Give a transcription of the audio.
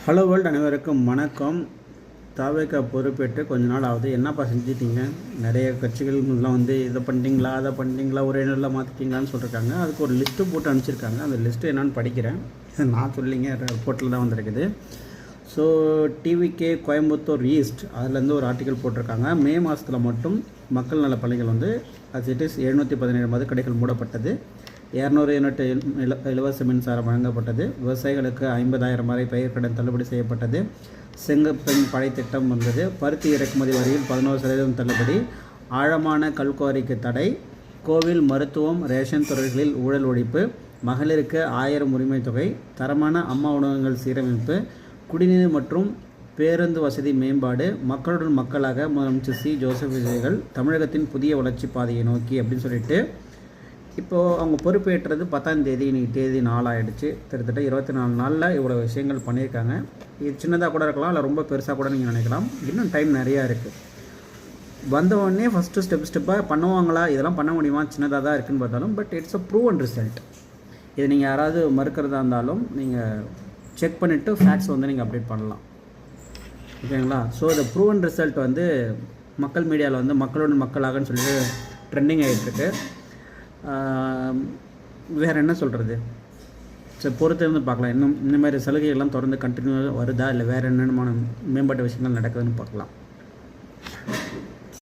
Hello world அனைவருக்கும் வணக்கம். தாவேக்கா பொறுப்பேற்று கொஞ்ச நாள் ஆகுது. என்னப்பா செஞ்சிட்டீங்க? நிறைய கட்சிகள்லாம் வந்து இதை பண்ணிட்டீங்களா, அதை பண்ணிட்டீங்களா, ஒரே நாளில் மாற்றிட்டீங்களான்னு சொல்லியிருக்காங்க. அதுக்கு ஒரு லிஸ்ட்டு போட்டு அனுப்பிச்சிருக்காங்க. அந்த லிஸ்ட்டு என்னான்னு படிக்கிறேன். நான் சொல்லிங்க ரிப்போர்ட்டில் தான் வந்திருக்குது. ஸோ டிவிகே கோயம்புத்தூர் ஈஸ்ட் அதுலேருந்து ஒரு ஆர்டிக்கல் போட்டிருக்காங்க. மே மாதத்தில் மட்டும் மக்கள் நல பள்ளிகள் வந்து இட் இஸ் 717 மதுக்கடைகள் மூடப்பட்டது. 200 யூனிட் இலவச மின்சாரம் வழங்கப்பட்டது. விவசாயிகளுக்கு 50,000 வரை பயிர்க்கடன் தள்ளுபடி செய்யப்பட்டது. செங்கப்பெண் படை திட்டம் வந்தது. பருத்தி இறக்குமதி வரியில் 11% தள்ளுபடி. ஆழமான கல்குவாரிக்கு தடை. கோவில், மருத்துவம், ரேஷன் துறைகளில் ஊழல் ஒழிப்பு. மகளிருக்கு 1000 உரிமை தொகை. தரமான அம்மா உணவகங்கள் சீரமைப்பு. குடிநீர் மற்றும் பேருந்து வசதி மேம்பாடு. மக்களுடன் மக்களாக முதலமைச்சர் ஜோசப் விஜய்கள் தமிழகத்தின் புதிய வளர்ச்சி பாதையை நோக்கி அப்படின்னு சொல்லிட்டு இப்போது அவங்க பொறுப்பேற்றது 10ஆம் தேதி. இன்றைக்கி தேதி 4 ஆகிடுச்சு. கிட்டத்தட்ட 24 நாளில் இவ்வளோ விஷயங்கள் பண்ணியிருக்காங்க. இது சின்னதாக கூட இருக்கலாம், இல்லை ரொம்ப பெருசாக கூட நீங்கள் நினைக்கலாம். இன்னும் டைம் நிறையா இருக்குது. வந்தவுடனே ஃபஸ்ட்டு ஸ்டெப்பாக பண்ணுவாங்களா, இதெல்லாம் பண்ண முடியுமா, சின்னதாக தான் இருக்குதுன்னு பார்த்தாலும் but it's a proven result. இது நீங்கள் யாராவது மறுக்கிறதா இருந்தாலும் நீங்கள் செக் பண்ணிவிட்டு ஃபேக்ட்ஸ் வந்து நீங்கள் அப்டேட் பண்ணலாம். ஓகேங்களா? ஸோ இந்த ப்ரூவன் ரிசல்ட் வந்து மக்கள் மீடியாவில் வந்து மக்களோட மக்களாகன்னு சொல்லிட்டு ட்ரெண்டிங் ஆகிட்டுருக்கு. வேறு என்ன சொல்கிறது? சரி, பொறுத்து இருந்து பார்க்கலாம். இன்னும் இந்த மாதிரி சலுகைகள்லாம் தொடர்ந்து கண்டினியூவாக வருதா, இல்லை வேறு என்னென்ன மேம்பட்ட விஷயங்கள் நடக்குதுன்னு பார்க்கலாம்.